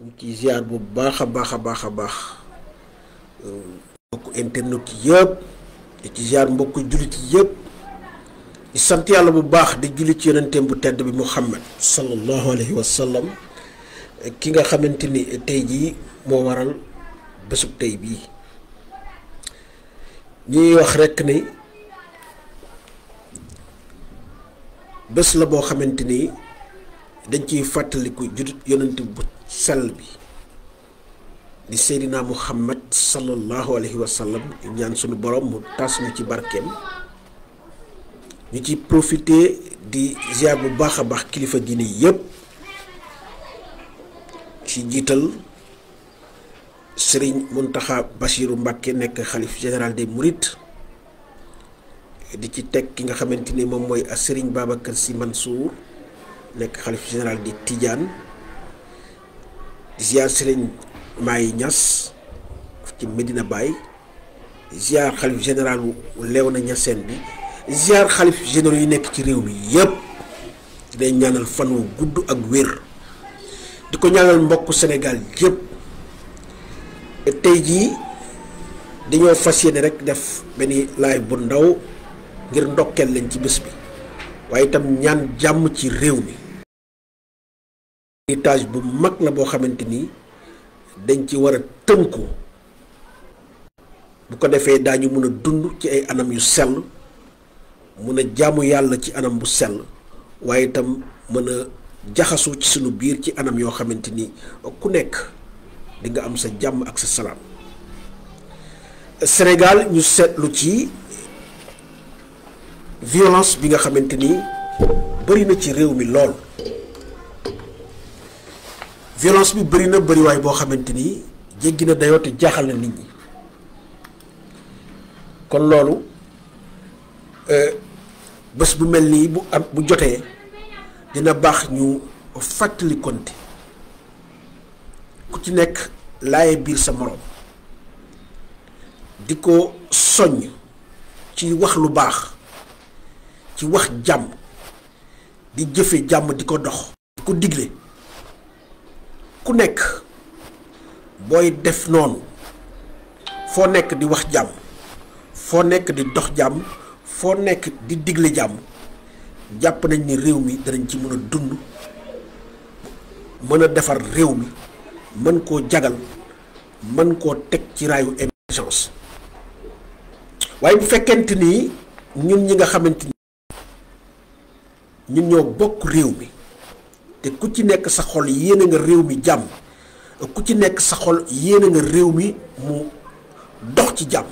ñu ci ziar bu baax a baax a baax a baax mbokku internet yëpp di ci ziar mbokku jullit yëpp di sant yàlla bu baax di julli ci yonenteem bu tedd bi Muhammad sallallahu alayhi wa sallam ki nga xamante ni tey jii moo waral bésub tey bii ñuy wax rekk ni bés la boo xamante ni dañ ciy fàttaliku jullit yonent bu sell bi di Seydina Muhammad sallallahu alayhi wa sallam ñaan sunu borom mu tas ñu ci barkeem ñu ci profité di ziar bu baax a baax kilifa diine yépp ci jiital Serigne Mountakha Bassirou Mbacké nekk xalif général des Mourides di ci teg ki nga xamante ni moom mooy Serigne Babacar Sy Mansour nekk xalif général di Tidiane di ziar Serigne Maye Niass ci Medina Baye ziar xalif général wu Léona Niassène bi ziar xalif généraux yi nekk ci réew mi yépp day ñaanal fan wu gudd ak wér di ko ñaanal mbokku Sénégal yépp tey jii dañoo fas yéene rek def benn live bu ndaw ngir ndokkeel leen ci bés bi waaye itam ñaan jàmm ci réew mi héritage bu mag la boo xamante ni dañ ci war a tënku bu ko defee daañu mën a dund ci ay anam yu sell mën a jaamu yàlla ci anam bu sell waaye itam mën a jaxasoo ci sunu biir ci anam yoo xamante ni ku nekk di nga am sa jàmm ak sa salaam. Sénégal ñu seetlu ci violence bi nga xamante ni bëri na ci réew mi lool violence bi bëri na bëriwaay boo xamante ni jéggi na dayoo te jaaxal na nit ñi kon loolu bés bu mel nii bu jotee dina baax ñu fàttali konte ku ci nekk laaye biir sa moroom di ko soññ ci wax lu baax ci wax jàmm di jëfe jàmm di ko dox di ko digle ku nekk booy def noonu foo nekk di wax jàmm foo nekk di dox jàmm foo nekk di digle jàmm jàpp nañ ni réew mi danañ ci mën a dund mën a defar réew mi mën koo jagal mën koo teg ci raayu émergence waaye bu fekkente ni ñun ñi nga xamante ni ñun ñoo bokk réew mi te ku ci nekk sa xol yéene nga réew mi jàmm ku ci nekk sa xol yéene nga réew mi mu dox ci jàmm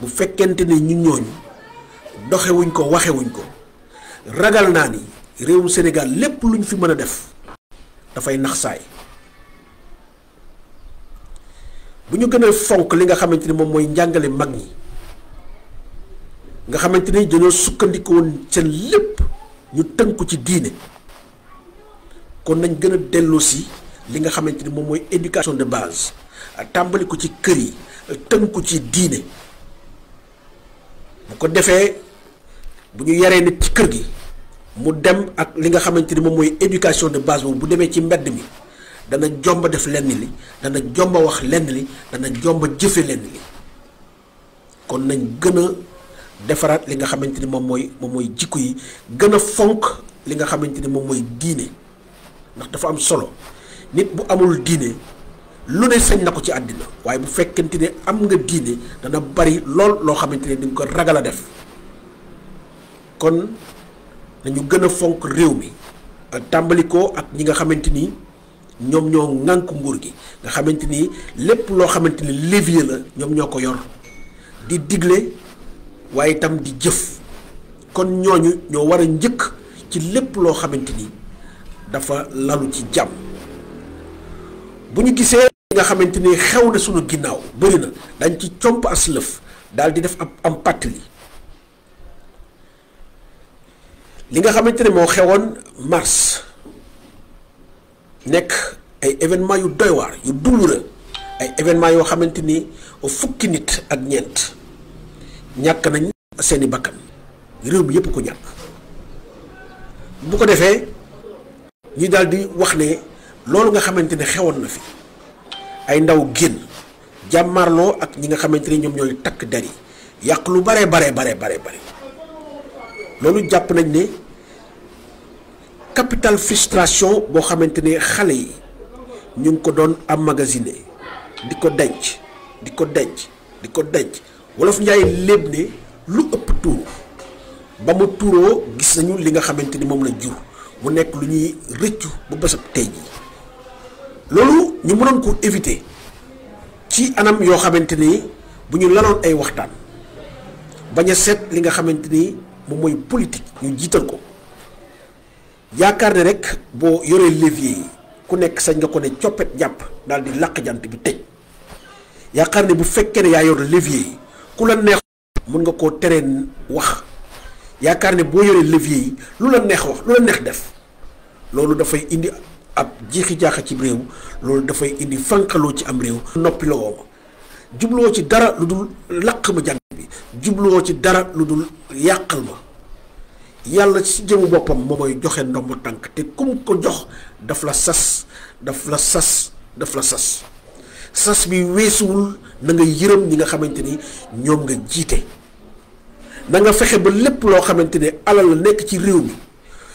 bu fekkente ni ñun ñooñu doxewuñ ko waxewuñ ko ragal naa ni réewum Sénégal lépp lu ñu fi mën a def dafay nax saay bu ñu gën a fonk li nga xamante ni moom mooy njàngale mag ñi nga xamante ni dañoo sukkandiku woon seen lépp ñu tënku ci diine kon nañ gën a delloosi li nga xamante ni moom mooy éducation de base tàmbali ko ci kër yi tënku ci diine bu ko defee bu ñu yaree nit ci kër gi mu dem ak li nga xamante ni moom mooy éducation de base boobu bu demee ci mbedd mi dana jomba def lenn li dana jomba wax lenn li dana jomba jëfe lenn li kon nañ gën a defaraat li nga xamante ni moom mooy jikko yi gën a fonk li nga xamante ni moom mooy diine ndax dafa am solo nit bu amul diine lu ne sañ na ko ci àddina waaye bu fekkente ne am nga diine dana bari lool loo xamante ne dañ ko ragal a def kon nañu gën a fonk réew mi tàmbali ko ak ñi nga xamante ni ñoom ñoo ŋànk nguur gi nga xamante ni lépp loo xamante ni levier la ñoom ñoo ko yor di digle waaye itam di jëf kon ñooñu ñoo war a njëkk ci lépp loo xamante ni dafa lalu ci jàmm bu ñu gisee nga xamante ni xew na sunu ginnaaw bëri na dañ ci comp as lëf daal di def am pàttali li nga xamante ne moo xewoon mars nekk ay événements yu doy waar yu douloureux ay événements yoo xamante ni fukki nit ak ñeent ñàkk nañ seeni bakkan réew mi yépp ko ñàkk bu ko defee ñu daal di wax ne loolu nga xamante ne xewoon na fi ay ndaw génn jàmmarloo ak ñi nga xamante ne ñoom ñooy takk der yi yàq lu bare loolu jàpp nañ ne capital frustration boo xamante ne xale yi ñu ngi ko doon emmagasiné di ko denc wolof njaay léeb ne lu ëpp tuuru ba mu tuuroo gis nañu li nga xamante ni moom la jur mu nekk lu ñuy rëccu bu bésab tey jii loolu ñu mënoon ko éviter ci anam yoo xamante ni bu ñu laloon ay waxtaan bañ a seet li nga xamante ni moom mooy politique ñu jiital ko yaakaar ne rek boo yoree levier yi ku nekk sañ nga ko ne coppet jàpp daal di làq jant bi tëj yaakaar ne bu fekkee ne yaa yor levier yi ku la neex mën nga koo teree wax yaakaar ne boo yoree levier yi lu la neex wax lu la neex def loolu dafay indi ab jiixi jaaxa ci réew loolu dafay indi fanqaloo ci am réew. noppi la woo ma jubloo ci dara lu dul làq ma jant bi jubloo ci dara lu dul yàqal ma yàlla ci jëmu boppam moo mooy joxe ndomb tànk te kum ko jox daf la sas sas bi weesuwul na nga yërëm ñi nga xamante ni ñoom nga jiite na nga fexe ba lépp loo xamante ne alal la nekk ci réew mi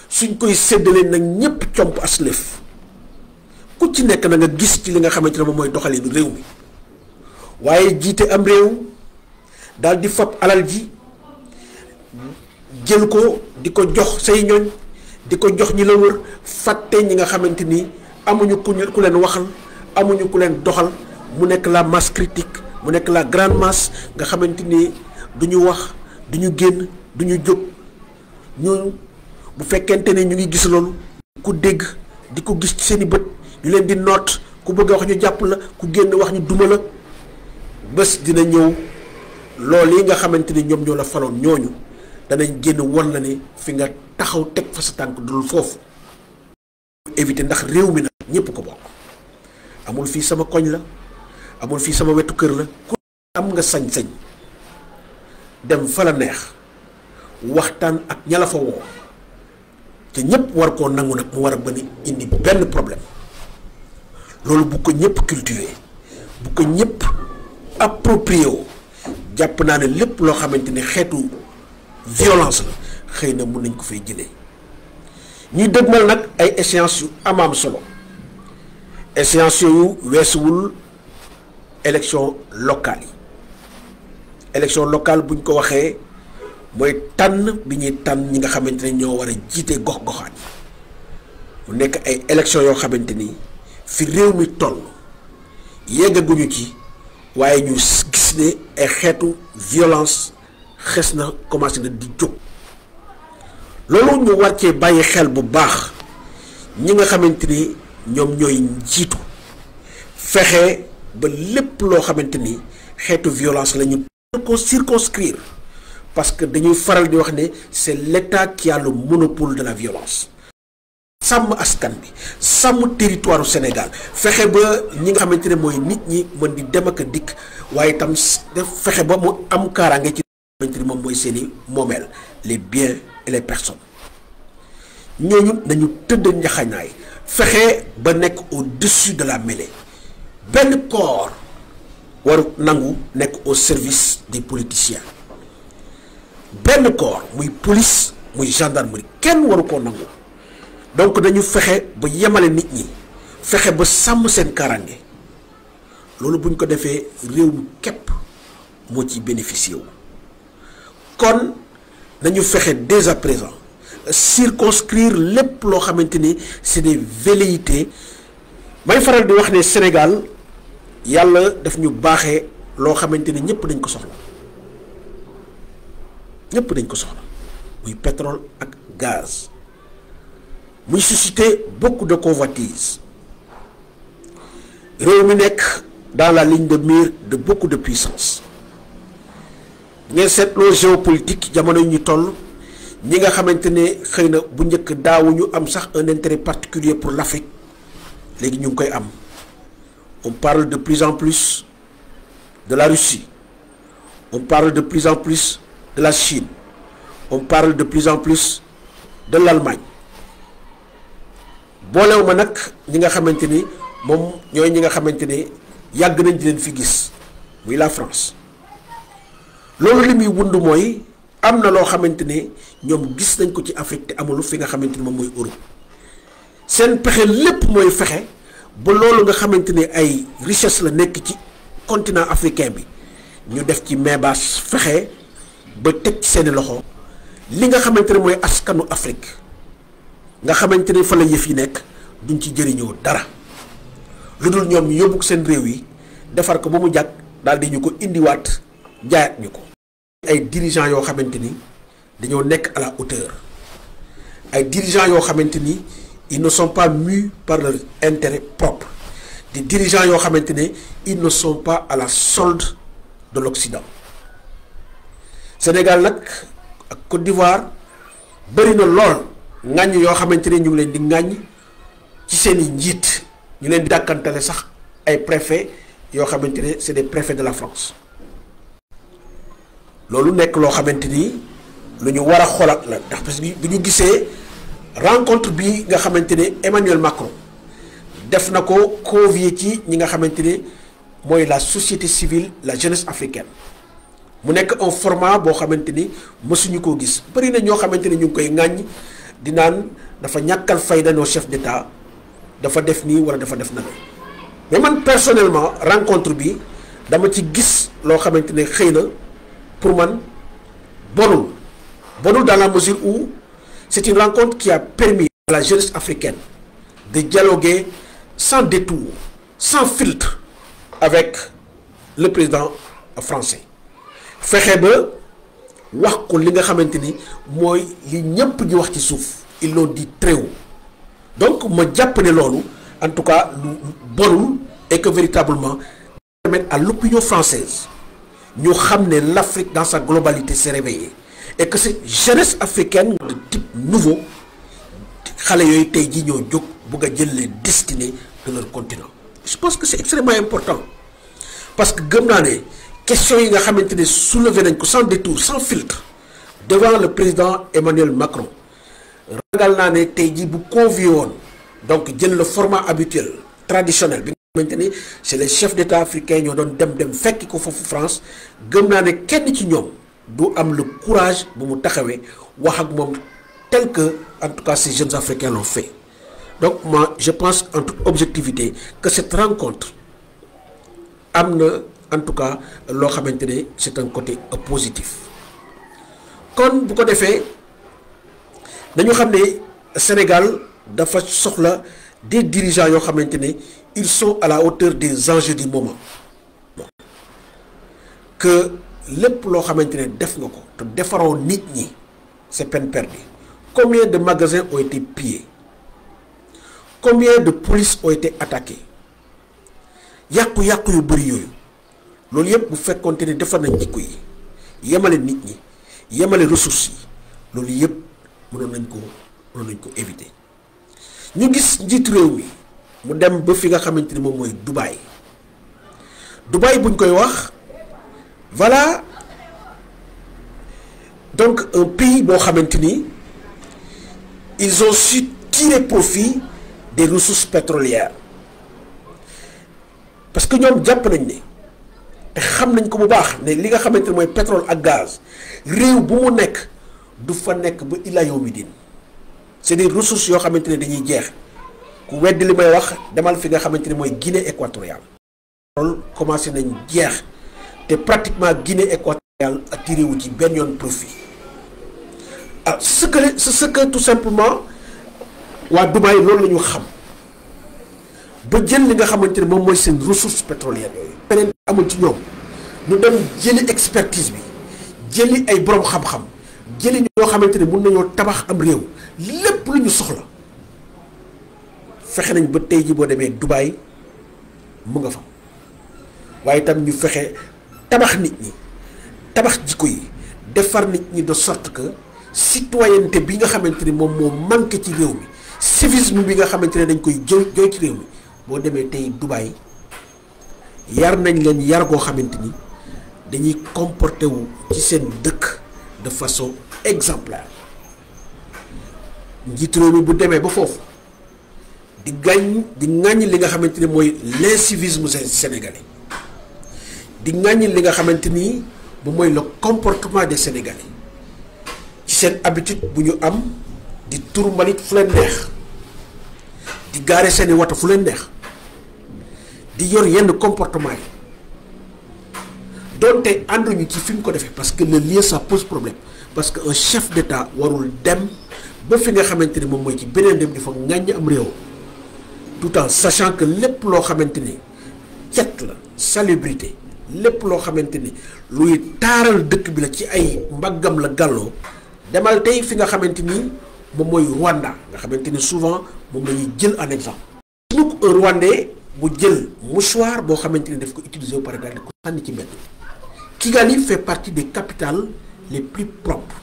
suñ koy séddalee nag ñépp comp aslëf ku ci nekk na nga gis ci li nga xamante ne moom mooy doxalinu réew mi waaye jiite am réew daal di fab alal ji jël ko di ko jox say ñoñ di ko jox ñi la wër fàtte ñi nga xamante ni amuñu ku leen waxal amuñu ku leen doxal mu nekk la masse critique mu nekk la grande masse nga xamante ni duñu wax duñu génn duñu jóg ñooñu bu fekkente ne ñu ngi gis loolu ku dégg di ko gis ci seeni bët ñu leen di noot ku bëgg a wax ñu jàpp la ku génn wax ñu duma la bés dina ñëw loolu yi nga xamante ni ñoom ñoo la faloon ñooñu danañ génn wan la ne fi nga taxaw teg fa sa tànk dul foofu éviter ndax réew mi nag ñépp ko bokk amul fii sama koñ la amul fii sama wetu kër la ku am nga sañ-sañ dem fa la neex waxtaan ak ña la fa woo te ñépp war koo nangu nag mu war a bani indi benn problème loolu bu ko ñépp cultiver bu ko ñépp approprié woo jàpp naa ne lépp loo xamante ne xeetu violence la xëy na mun nañ ko fay jëlee ñuy dëgmal nag ay échéances yu amaam solo échéances yooyu weesuwul élection locale yi élection locale buñ ko waxee mooy tànn bi ñuy tànn ñi nga xamante ne ñoo war a jiite gox-goxaan yi mu nekk ay élection yoo xamante ni fi réew mi toll yeggaguñu ci waaye ñu gis ne ay xeetu violence xes na commencé na di jóg loolu ñu war cee bàyyi xel bu baax ñi nga xamante ni ñoom ñooy jiitu fexe ba lépp loo xamante ni xeetu violence la ñu ko circonscrire parce que dañuy faral di wax ne c'est l'État qui a le monopole de la violence sàmm askan bi sàmm territoire Sénégal fexe ba ñi nga xamante ne mooy nit ñi mën di dem ak a dikk waaye itam fexe ba mu am kaaraange ci xamante ni moom mooy seeni moomeel les biens et les personnes ñooñu nañu tëdd njaxanaay fexe ba nekk au-dessus de la mêlée benn corps waru nangu nekk au service des politiciens benn corps muy police muy gendarmerie kenn waru koo nangu donc dañu fexe ba yemale nit ñi fexe ba sàmm seen kaaraange loolu buñ ko defee réew mi képp moo ci bénéficié wu kon nañu fexe dès à présent circonscrire lépp loo xamante ni c'est des velléités may faral di wax ne Sénégal yàlla daf ñu baaxee loo xamante ni ñëpp dañ ko soxla muy pétrole ak gaz muy susciter beaucoup de convoitises réew mi nekk dans la ligne de mire de beaucoup de puissance ngeen seetloo géopolitique jamono yu ñu toll ñi nga xamante ne xëy na bu njëkk daawuñu am sax un intérêt particulier pour l'Afrique léegi ñu ngi koy am on parle de plus en plus de la Russie on parle de plus en plus de la Chine on parle de plus en plus de l'Allemagne boolew ma nag ñi nga xamante ni moom ñooy ñi nga xamante ne yàgg nañ di leen fi gis muy la France. loolu li muy wund mooy am na loo xamante ne ñoom gis nañ ko ci Afrique te amul fi nga xamante ni moom mooy Europe seen pexe lépp mooy fexe ba loolu nga xamante ne ay richesse la nekk ci continent africain bi ñu def ci main basse fexe ba teg ci seeni loxo li nga xamante ne mooy askanu Afrique nga xamante ne fa la yëf yi nekk duñ ci jëriñoo dara lu dul ñoom ñu yóbbu seen réew yi defar ko ba mu jàkk daal di ñu ko indiwaat jaayaat ñu ko. ay dirigeants yoo xamante ni dañoo nekk à la hauteur ay dirigeants yoo xamante ni ils ne sont pas mus par leur intérêt propre des dirigeants yoo xamante ne ils ne sont pas à la solde de l'Occident. Sénégal nag ak Côte d'Ivoire bëri na lool ŋàññ yoo xamante ne ñu ngi leen di ŋàññ ci seeni njiit ñu leen di dàkkantale sax ay préfets yoo xamante ne c'est des préfets de la France. loolu nekk loo xamante ni lu ñu war a xoolaat la ndax parce que bi ñu gisee rencontre bi nga xamante ne Emmanuel Macron def na ko convier ci ñi nga xamante ne mooy la société civile la jeunesse africaine mu nekk un format boo xamante ni mësuñu koo gis bëri na ñoo xamante ne ñu ngi koy ŋàññ di naan dafa ñàkkal fayda nos chef d'État dafa def nii wala dafa def na mais man personnellement rencontre bi dama ci gis loo xamante ne xëy na pour man bonul dans la mesure où c'est une rencontre qui a permis à la jeunesse africaine de dialoguer sans détour, sans filtre avec le président français fexe ba wax ko li nga xamante ni mooy li ñëpp di wax ci suuf ils l'ont dit très haut donc ma jàpp ne loolu en tout cas lu bonul et que véritablement permettre à l'opinion française ñu xam ne l'Afrique dans sa globalité s'est réveillée et que cette jeunesse africaine de type nouveau xale yooyu tey jii ñoo jóg bëgg a jël les destinées de leur continent. Je pense que c'est extrêmement important parce que gëm naa ne question yi nga xamante ne soulevé nañ ko sans détour sans filtre devant le président Emmanuel Macron ragal naa ne tey jii bu convié woon donc jël le format habituel traditionnel bi maintenant c'est les chefs d'État africains ñoo doon dem fekki ko foofu France gëm naa ne kenn ci ñoom du am le courage bu mu taxawee wax ak moom tel que en tout cas ces jeunes africains l'ont fait donc moi je pense en toute objectivité que cette rencontre am na en tout cas loo xamante ne c'est un côté positif kon bu ko defee dañu xam ne Sénégal dafa soxla des dirigeants yoo xamante ne ils sont à la hauteur des enjeux du moment que lépp loo xamante ne def nga ko te defaroo nit ñi c'est peine perdue. Combien de magasins ont été pillés? Combien de polices ont été attaquées? yàqu-yàqu yu bëri yooyu loolu yëpp bu fekkoonte ne defar nañ jikko yi yemale nit ñi yemale ressources yi loolu yëpp mënoon nañ ko éviter. ñu gis njiitu réew mi mu dem ba fi nga xamante ni moom mooy Dubaï buñ koy wax voilà donc un pays boo xamante ni ils ont su tirer profit des ressources pétrolières parce que ñoom jàpp nañ ne te xam nañ ko bu baax ne li nga xamante ne mooy pétrole ak gaz réew bu mu nekk du fa nekk ba ila yawmi din c'est des ressources yoo xamante ne dañuy jeex ku weddi li may wax demal fi nga xamante ne mooy Guinée équatoriale. loolu commencé nañ jeex te pratiquement Guinée équatoriale attiré wu ci benn yoon profit ah ce que tout simplement waa Dubaï loolu la ñu xam ba jël li nga xamante ne moom mooy seen ressources pétrolières yooyu. beneen amul ci ñoom ñu dem jëli expertise bi jëli ay borom xam-xam jëli ñoo xamante ne mun nañoo tabax am réew lépp lu ñu soxla fexe nañ ba tey ji boo demee Dubaï mu nga fa waaye itam ñu fexe tabax nit ñi tabax jikko yi defar nit ñi de sorte que citoyenneté bi nga xamante ni moom moo manqué ci réew mi civisme bi nga xamante ne dañ koy jooy ci réew mi boo demee tey Dubaï yar nañ leen yar goo xamante ni dañuy comporté wu ci seen dëkk de façon exemplaire njiitu réew mi bu demee ba foofu di ŋàññ li nga xamante ni mooy l'incivisme sénégalais di ŋàññ li nga xamante ni bu mooy le comportement des sénégalais ci seen habitude bu ñu am di tur mbalit fu leen neex di gaare seeni wata fu leen neex di yor yenn comportement yi doonte ànduñu ci fi mu ko defee parce que le lieu ça pose problème parce que un chef d'État warul dem ba fi nga xamante ni moom mooy ci beneen dem di fa ŋàññ am réew tout en sachant que lépp loo xamante ni cet la salubrité lépp loo xamante ni luy taaral dëkk bi la ci ay mbaggam la gàlloo demal tey fi nga xamante ni moom mooy Rwanda nga xamante ni souvent moom la ñuy jël en exemple. suñu un Rwandais bu jël mouchoir boo xamante ni daf ko utiliser ba pare daal di ko sànni ci mbedd. Kigali fait partie des capitales les plus propres.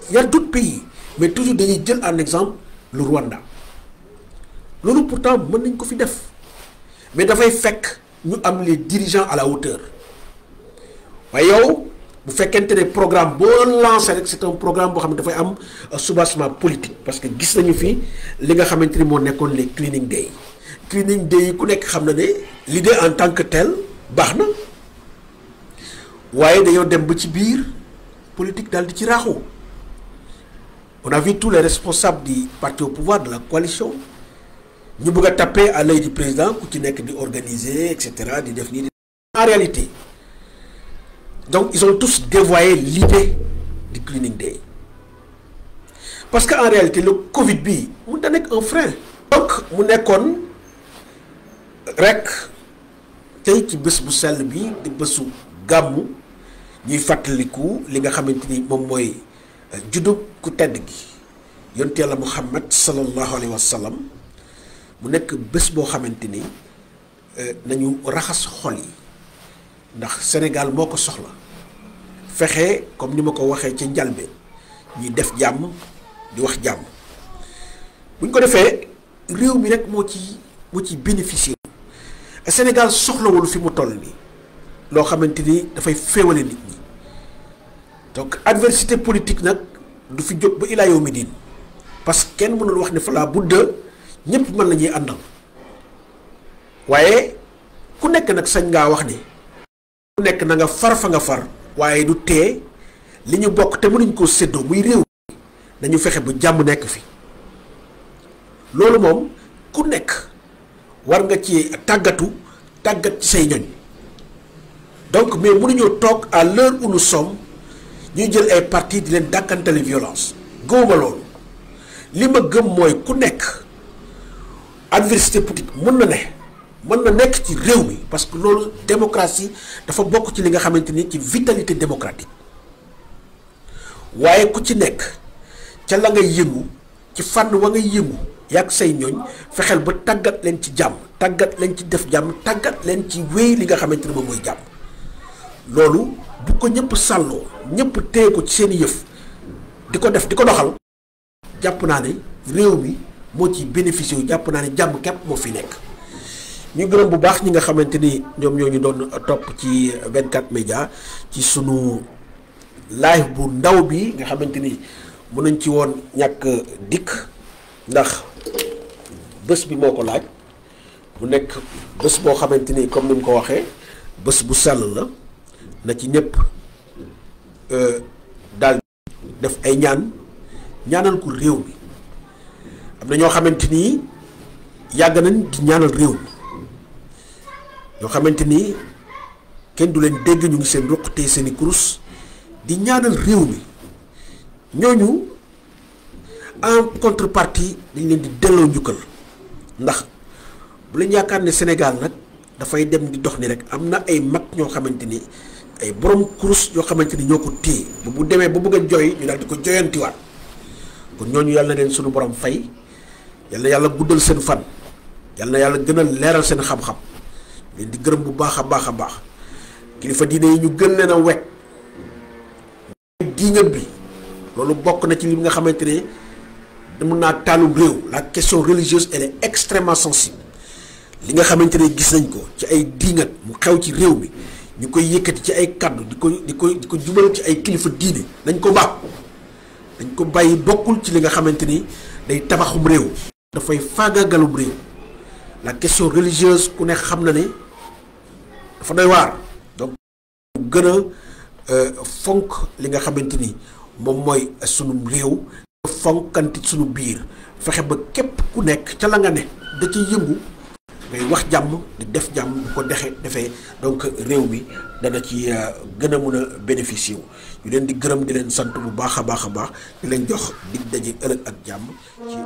Il y a d'autres pays mais toujours dañuy jël en exemple le Rwanda loolu pourtant mën nañ ko fi def mais dafay fekk ñu am les dirigeants à la hauteur waaye yow bu fekkente ne programme boo lancé rek c'est un programme boo xam ne dafay am soubassement politique parce que gis nañu fi li nga xamante ni moo nekkoon les cleaning day yi ku nekk xam na ne l'idée en tant que telle baax na waaye dañoo dem ba ci biir politique daal di ci raaxu. On a vu tous les responsables du parti au pouvoir de la coalition ñu bëgg a taper à l'œil du président ku ci nekk di organiser et cetera di def nii. En réalité donc ils ont tous dévoyé l'idée du cleaning day parce que en réalité le Covid bi mu da nekk un frein. donc mu nekkoon rek tey ci bés bu sell bi di bésu gàmmu ñuy fàttaliku li nga xamante ni moom mooy. juddu ku tedd gi yonent Yàlla Muhammad sallallahu alayhi wa sallam mu nekk bés boo xamante ni nañu raxas xol yi ndax Sénégal moo ko soxla fexe comme ni ma ko waxee ca njalbeen ñuy def jàmm di wax jàmm buñ ko defee réew mi rek moo ci bénéficier. Sénégal soxlawul fi mu toll nii loo xamante ni dafay féewale nit ñi. donc adversité politique nag du fi jóg ba ilaa yawmi diin parce que kenn mënul wax ne fa laa budda ñëpp mën la ñuy àndal waaye ku nekk nag sañ ngaa wax ni ku nekk na nga far fa nga far waaye du tee li ñu bokk te mënuñ koo séddoo muy réew dañu fexe ba jàmm nekk fi loolu moom ku nekk war nga ci tàggat ci say ñoñ donc mais mënuñoo toog à l'heure où nous sommes ñuy jël ay parti di leen dàkkantale violence gëwuma loolu li ma gëm mooy ku nekk adversité politique mën na nekk ci réew mi parce que loolu démocratie dafa bokk ci li nga xamante ni ci vitalité démocratique waaye ku ci nekk ca la ngay yëngu ci fànn wa ngay yëngu yàgg say ñooñ fexeel ba tàggat leen ci jàmm tàggat leen ci def jàmm tàggat leen ci wéy li nga xamante ni moom mooy jàmm loolu bu ko ñëpp sàlloo ñëpp téye ko ci seen yëf di ko def di ko doxal jàpp naa ne réew mi moo ci bénéficié wu jàpp naa ne jàmm képp moo fi nekk. ñu gërëm bu baax ñi nga xamante ni ñoom ñoo ñu doon topp ci 24 médias ci sunu live bu ndaw bi nga xamante ni mën nañ ci woon ñàkk dikk ndax bés bi moo ko laaj mu nekk bés boo xamante ni comme ni mu ko waxee bés bu sell la. na ci ñëpp daal def ay ñaanal ko réew mi am na ñoo xamante ni yàgg nañ di ñaanal réew mi ñoo xamante ni kenn du leen dégg ñu ngi seen ruq te seeni kurus di ñaanal réew mi ñooñu en contrepartie dañ leen di delloo njukkal ndax bu leen yaakaar ne Sénégal nag dafay dem di dox ni rek am na ay mag ñoo xamante ni ay borom kurus yoo xamante ni ñoo ko téye ba bu demee ba bëgg a jooy ñu daal di ko joyantiwaat kon ñooñu yàlla na leen sunu borom fay yàlla guddal seen fan yàlla na yàlla gën a leeral seen xam-xam leen di gërëm bu baax a baax kilifa diine yi ñu gën leen a wekk diingat bi loolu bokk na ci li nga xamante ne mun naa taalum réew la question religieuse elle est extrêmement sensible li nga xamante ne gis nañ ko ci ay diingat mu xew ci réew mi ñu koy yëkkati ci ay kaddu di ko jubal ci ay kilifa diine nañ ko baax dañ ko bàyyi bokkul ci li nga xamante ni day tabaxum réew dafay faagaagalub réew. La question religieuse ku ne xam na ne dafa doy waar. donc gën a fonk li nga xamante ni moom mooy sunu réew. fonkanti sunu biir fexe ba képp ku nekk ca la nga ne da ci yëngu ngay wax jàmm di def jàmm bu ko defee donc réew mi dana ci gën a mun a bénéficier wu ñu leen di gërëm di leen sant bu baax a baax di leen jox dig daje ëllëg ak jàmm ci